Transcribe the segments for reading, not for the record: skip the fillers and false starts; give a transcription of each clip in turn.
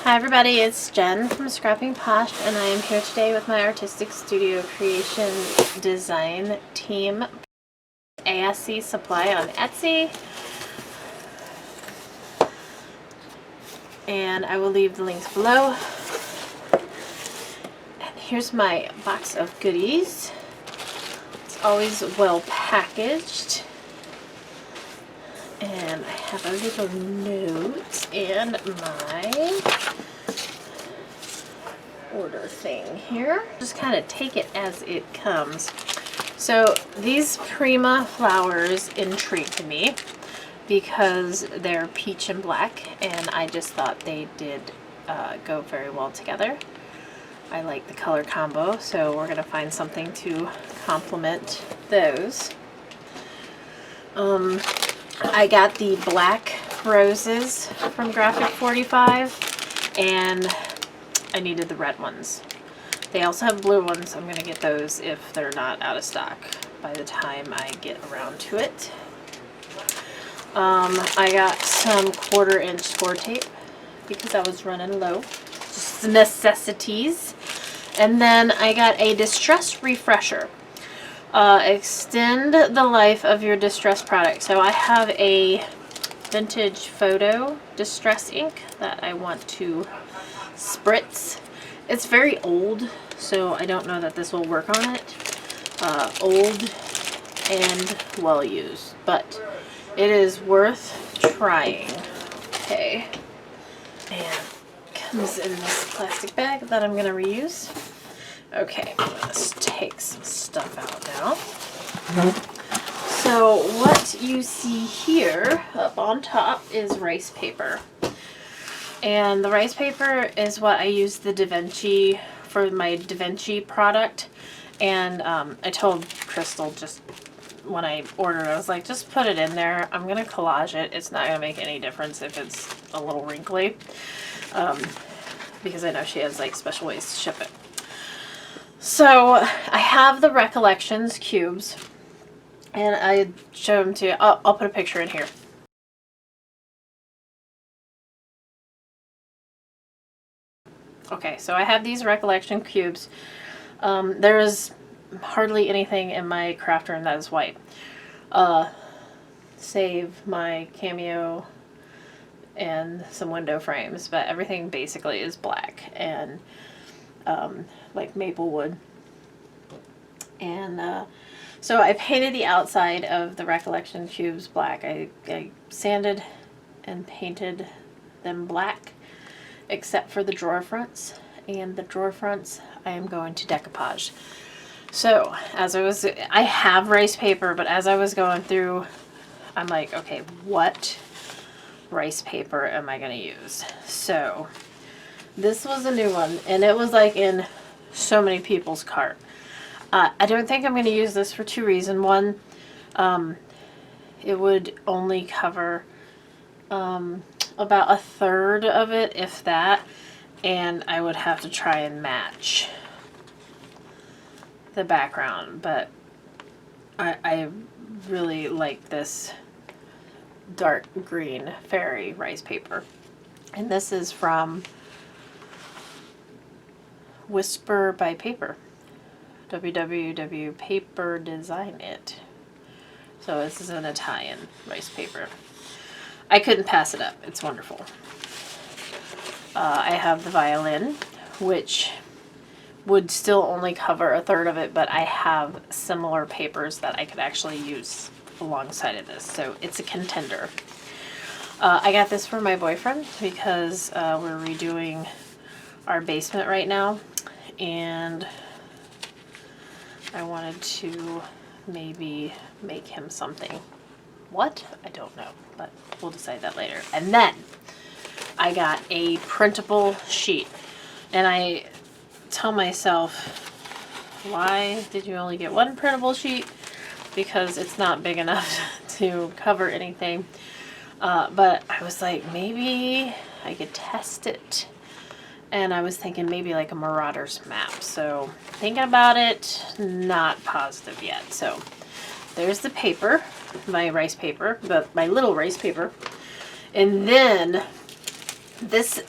Hi everybody, it's Jen from Scrapping Posh, and I am here today with my artistic studio creation design team, ASCSupply on Etsy. And I will leave the links below. And here's my box of goodies. It's always well packaged. And I have a little note and my order thing here. Just kind of take it as it comes. So these Prima flowers intrigued me because they're peach and black, and I just thought they did go very well together. I like the color combo, so we're gonna find something to complement those. I got the black roses from Graphic 45, and I needed the red ones. They also have blue ones. I'm going to get those if they're not out of stock by the time I get around to it. I got some 1/4-inch score tape because I was running low. Just necessities. And then I got a distress refresher. Extend the life of your distress product. So I have a vintage photo distress ink that I want to spritz. It's very old, so I don't know that this will work on it. Old and well used, but it is worth trying. Okay, and it comes in this plastic bag that I'm going to reuse. Okay, let's take some stuff out now. So what you see here up on top is rice paper. And the rice paper is what I use the Da Vinci for my Da Vinci product. And I told Crystal just when I ordered, I was like, just put it in there. I'm going to collage it. It's not going to make any difference if it's a little wrinkly. Because I know she has like special ways to ship it. So I have the Recollections cubes, and I show them to you. I'll put a picture in here. Okay, so I have these Recollection cubes. There is hardly anything in my craft room that is white. Save my cameo and some window frames, but everything basically is black and like maple wood. And so I painted the outside of the Recollection cubes black. I sanded and painted them black except for the drawer fronts, and the drawer fronts I am going to decoupage. So I have rice paper, but as I was going through, I'm like, okay, what rice paper am I going to use? So this was a new one, and it was like in so many people's cart. I don't think I'm going to use this for two reasons. One, it would only cover about 1/3 of it, if that, and I would have to try and match the background. But I really like this dark green fairy rice paper, and this is from Whisper by Paper, www.paperdesignit. So this is an Italian rice paper. I couldn't pass it up. It's wonderful. I have the violin, which would still only cover 1/3 of it, but I have similar papers that I could actually use alongside of this. So it's a contender. I got this for my boyfriend because we're redoing our basement right now, and I wanted to maybe make him something. What? I don't know, but we'll decide that later. And then I got a printable sheet, and I tell myself, why did you only get one printable sheet? Because it's not big enough to cover anything. But I was like, maybe I could test it. And I was thinking maybe like a Marauder's map. So thinking about it, not positive yet. So there's the paper, my rice paper, but my little rice paper. And then this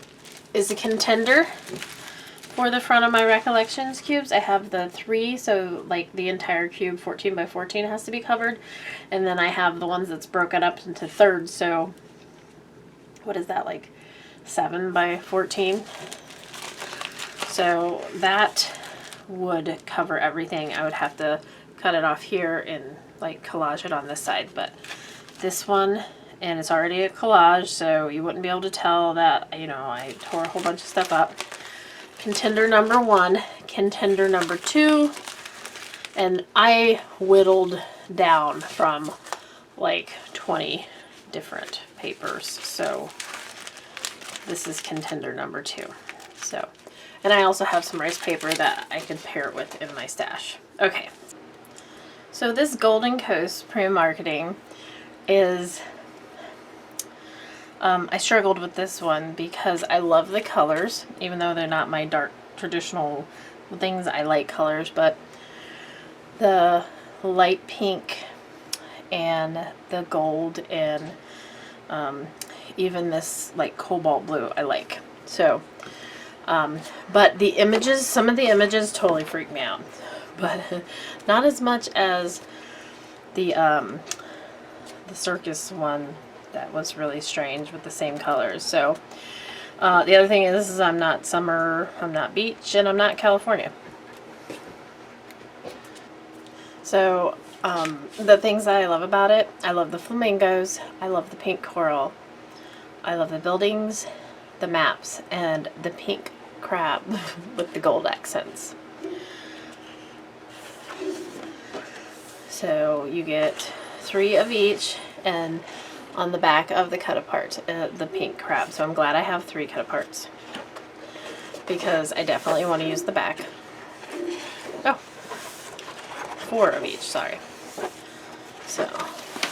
is a contender for the front of my Recollections cubes. I have the 3, so like the entire cube 14 by 14 has to be covered. And then I have the ones that's broken up into thirds, so what is that, like 7 by 14? So that would cover everything. I would have to cut it off here and like collage it on this side, but this one, and it's already a collage, so you wouldn't be able to tell that, you know, I tore a whole bunch of stuff up. Contender number 1, contender number 2, and I whittled down from like 20 different papers, so this is contender number 2. So, and I also have some rice paper that I could pair it with in my stash. Okay, so this Golden Coast Pre-Marketing is, I struggled with this one because I love the colors, even though they're not my dark traditional things. I like colors, but the light pink and the gold and even this like cobalt blue I like. So, but the images, some of the images totally freak me out, but not as much as the circus one that was really strange with the same colors. So the other thing is I'm not summer, I'm not beach, and I'm not California. So the things that I love about it, I love the flamingos, I love the pink coral, I love the buildings, the maps, and the pink crab with the gold accents. So you get 3 of each, and on the back of the cut-apart, the pink crab. So I'm glad I have 3 cut-aparts, because I definitely want to use the back. Oh, 4 of each, sorry. So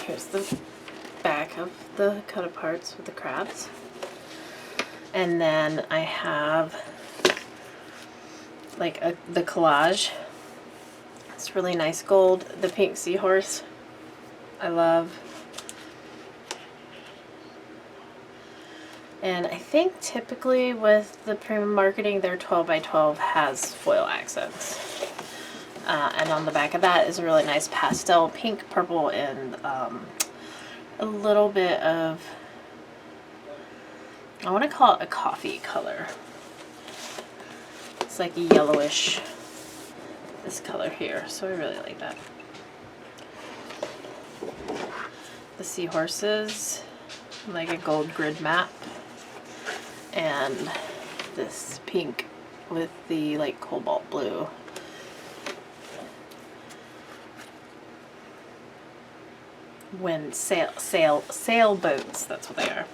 here's the back of the cut-aparts with the crabs. And then I have like the collage. It's really nice gold. The pink seahorse, I love. And I think typically with the premium marketing, their 12 by 12 has foil accents. And on the back of that is a really nice pastel pink, purple, and a little bit of, I want to call it a coffee color. It's like a yellowish, this color here, so I really like that. The seahorses, like a gold grid map, and this pink with the like cobalt blue. When sailboats, that's what they are.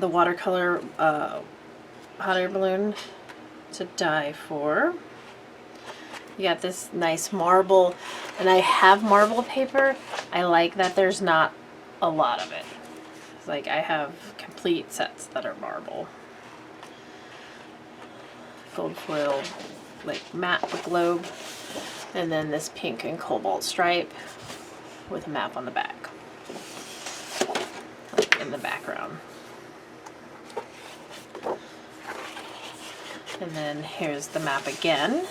The watercolor hot air balloon to die for. You got this nice marble, and I have marble paper. I like that there's not a lot of it. It's like I have complete sets that are marble. Gold foil, like matte with globe, and then this pink and cobalt stripe with a map on the back, like in the background. And then here's the map again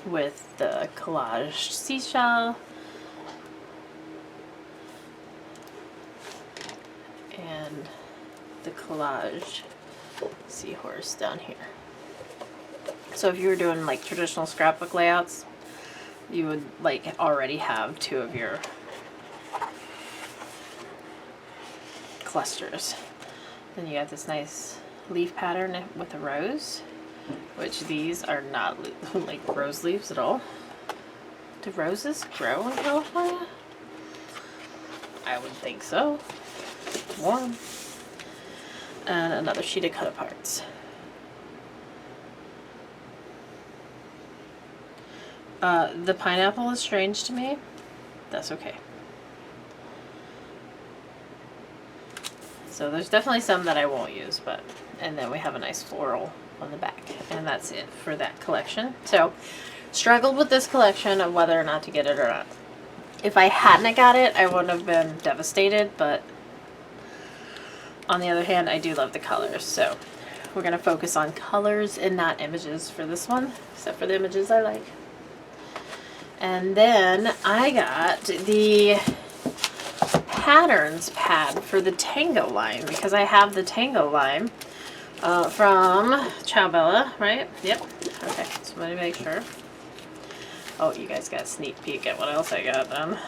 with the collaged seashell and the collage seahorse down here. So if you were doing like traditional scrapbook layouts, you would like already have 2 of your clusters. Then you got this nice leaf pattern with a rose, which these are not like rose leaves at all. Do roses grow in California? I would think so. Warm. And another sheet of cut-aparts. The pineapple is strange to me. That's okay. So there's definitely some that I won't use, but, and then we have a nice floral on the back, and that's it for that collection. So struggled with this collection of whether or not to get it or not. If I hadn't got it, I wouldn't have been devastated, but on the other hand, I do love the colors, so we're going to focus on colors and not images for this one, except for the images I like. And then I got the patterns pad for the Tango line, because I have the Tango line from Ciao Bella, right? Yep. Okay, so let me make sure. Oh, you guys got a sneak peek at what else I got then.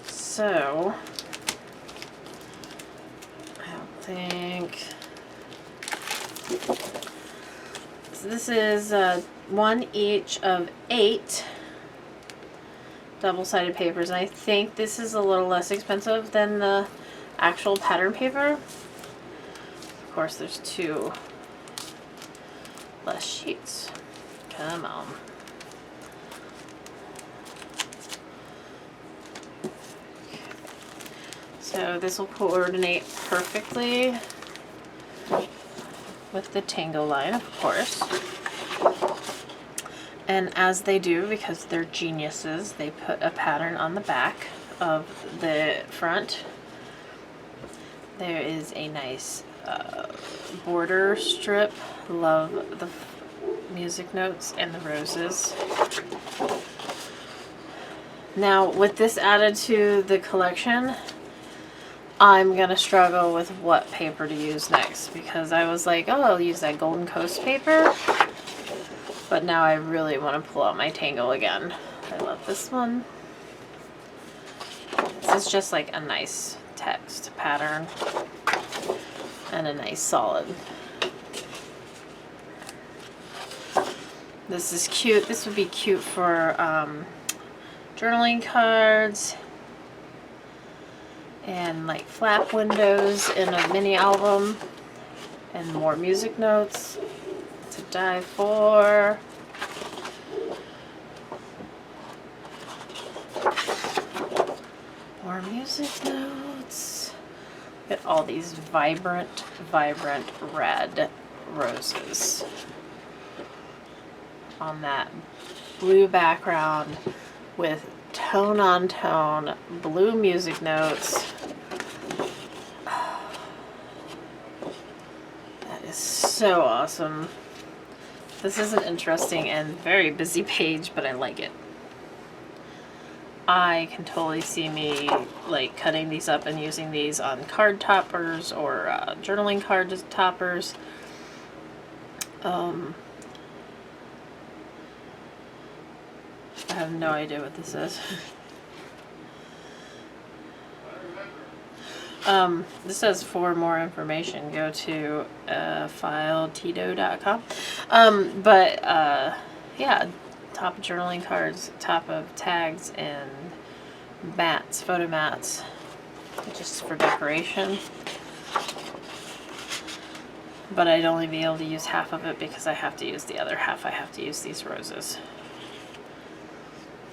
So, I don't think... So this is one each of 8 double-sided papers, and I think this is a little less expensive than the actual pattern paper. Of course, there's 2 less sheets. Come on. So this will coordinate perfectly with the Tango line, of course. And as they do, because they're geniuses, they put a pattern on the back of the front. There is a nice border strip. Love the music notes and the roses. Now, with this added to the collection, I'm gonna struggle with what paper to use next, because I was like, oh, I'll use that Golden Coast paper, but now I really want to pull out my Tango again. I love this one. This is just like a nice text pattern and a nice solid. This is cute. This would be cute for journaling cards and like flap windows in a mini album, and more music notes to die for. More music notes. Look at all these vibrant red roses on that blue background with tone on tone blue music notes. That is so awesome. This is an interesting and very busy page, but I like it. I can totally see me like cutting these up and using these on card toppers or journaling card toppers. I have no idea what this is. This says for more information, go to filetito.com. Yeah, top of journaling cards, top of tags, and mats, photo mats, just for decoration. But I'd only be able to use half of it because I have to use the other half. I have to use these roses.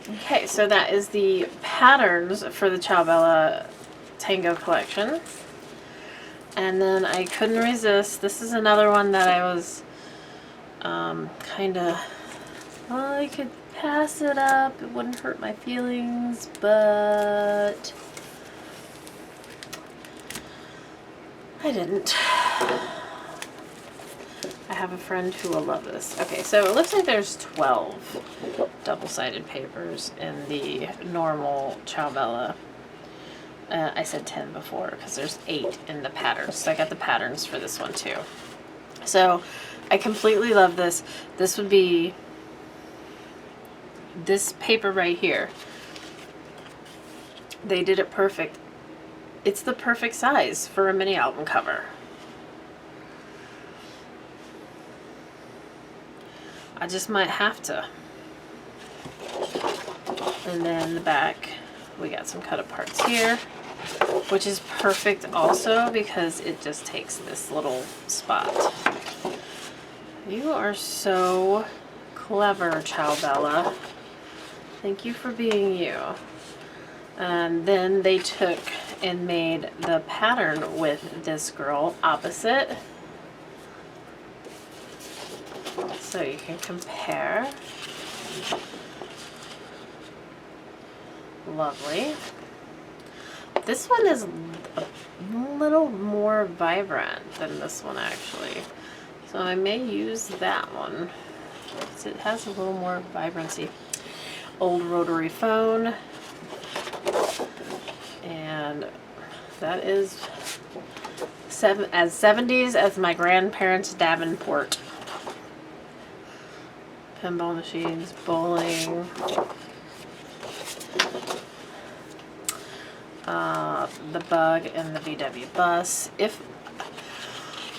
Okay, so that is the patterns for the Ciao Bella Tango collection. And then I couldn't resist. This is another one that I was kind of, well, I could pass it up. It wouldn't hurt my feelings, but I didn't. I have a friend who will love this. Okay, so it looks like there's 12 double-sided papers in the normal Ciao Bella. I said 10 before because there's 8 in the patterns. So I got the patterns for this one too. So I completely love this. This would be this paper right here. They did it perfect. It's the perfect size for a mini album cover. I just might have to. And then the back, we got some cut aparts here, which is perfect also because it just takes this little spot. You are so clever, Ciao Bella. Thank you for being you. And then they took and made the pattern with this girl opposite. So you can compare. Lovely. This one is a little more vibrant than this one actually. So I may use that one. It has a little more vibrancy. Old rotary phone. And that is as 70s as my grandparents' Davenport. Pinball machines, bowling. The Bug and the VW Bus. If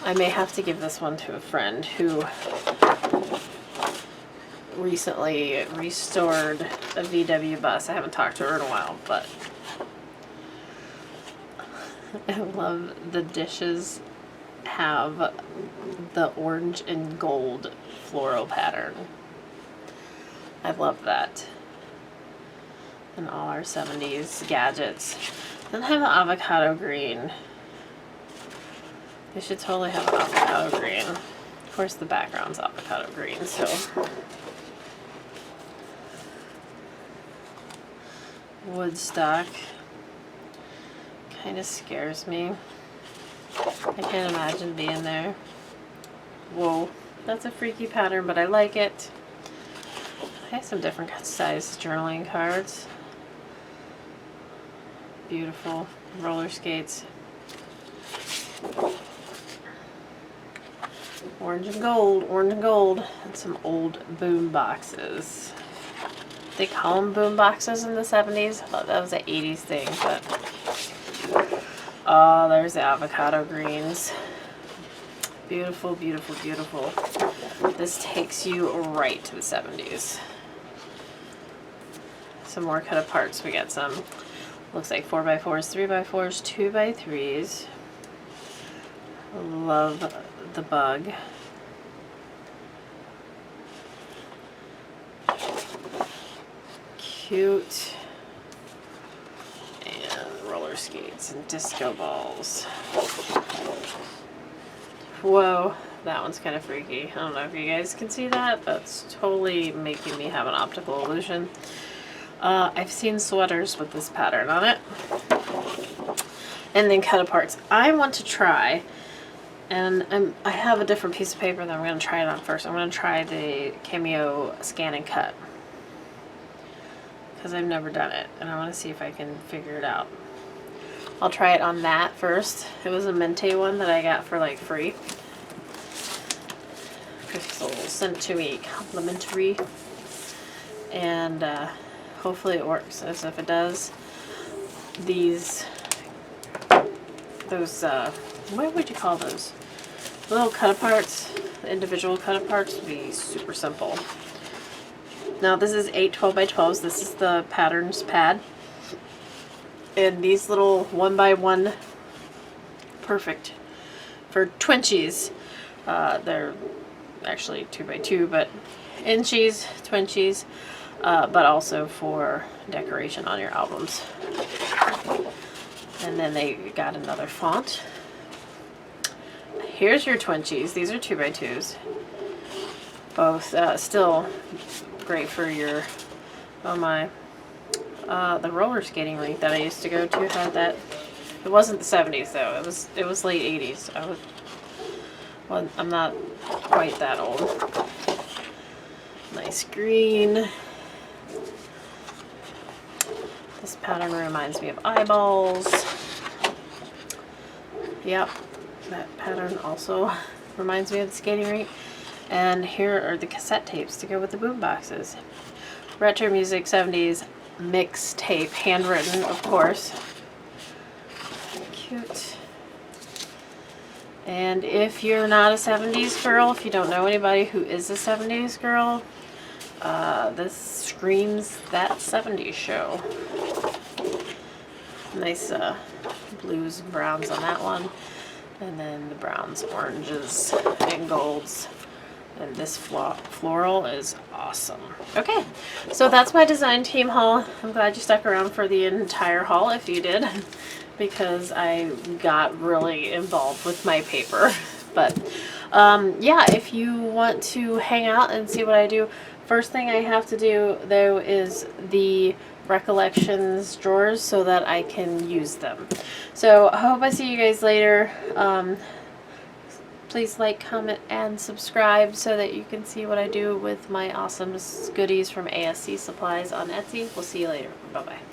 I may have to give this one to a friend who recently restored a VW Bus. I haven't talked to her in a while, but I love the dishes have the orange and gold floral pattern. I love that. And all our 70s gadgets. Then have an avocado green. They should totally have an avocado green. Of course the background's avocado green, so. Woodstock. Kind of scares me. I can't imagine being there. Whoa, that's a freaky pattern, but I like it. I have some different size journaling cards. Beautiful. Roller skates. Orange and gold, orange and gold. And some old boom boxes. They call them boom boxes in the 70s. I thought that was an 80s thing, but oh, there's the avocado greens. Beautiful, beautiful, beautiful. This takes you right to the 70s. Some more cut aparts. We got some, looks like 4x4s, 3x4s, 2x3s. Love the Bug. Cute. And roller skates and disco balls. Whoa, that one's kind of freaky. I don't know if you guys can see that. That's totally making me have an optical illusion. I've seen sweaters with this pattern on it. And then cut aparts. I want to try, and I have a different piece of paper that I'm going to try it on first. I'm going to try the Cameo scan and cut, because I've never done it, and I want to see if I can figure it out. I'll try it on that first. It was a Mente one that I got for like free. Crystal sent to me complimentary, and hopefully it works. As if it does, those what would you call those? Little cut aparts, individual cut aparts would be super simple. Now this is 8 12x12s. This is the patterns pad. And these little 1x1, perfect for twinchies. They're actually 2x2, but inchies, twinchies, but also for decoration on your albums. And then they got another font. Here's your twinchies. These are 2x2s. Both still great for your, oh my, the roller skating rink that I used to go to had that. It wasn't the 70s though. It was late 80s. Well, I'm not quite that old. Nice green. This pattern reminds me of eyeballs. Yep, that pattern also reminds me of the skating rink. And here are the cassette tapes to go with the boom boxes. Retro music 70s mixtape, handwritten, of course. Cute. And if you're not a 70s girl, if you don't know anybody who is a 70s girl, this screams that 70s show. Nice blues and browns on that one. And then the browns, oranges, and golds. And this floral is awesome. Okay, so that's my design team haul. I'm glad you stuck around for the entire haul if you did, because I got really involved with my paper. But yeah, if you want to hang out and see what I do first thing I have to do though is the recollections drawers so that I can use them. So I hope I see you guys later. Please like, comment, and subscribe so that you can see what I do with my awesome goodies from ASC Supplies on Etsy. We'll see you later. Bye-bye.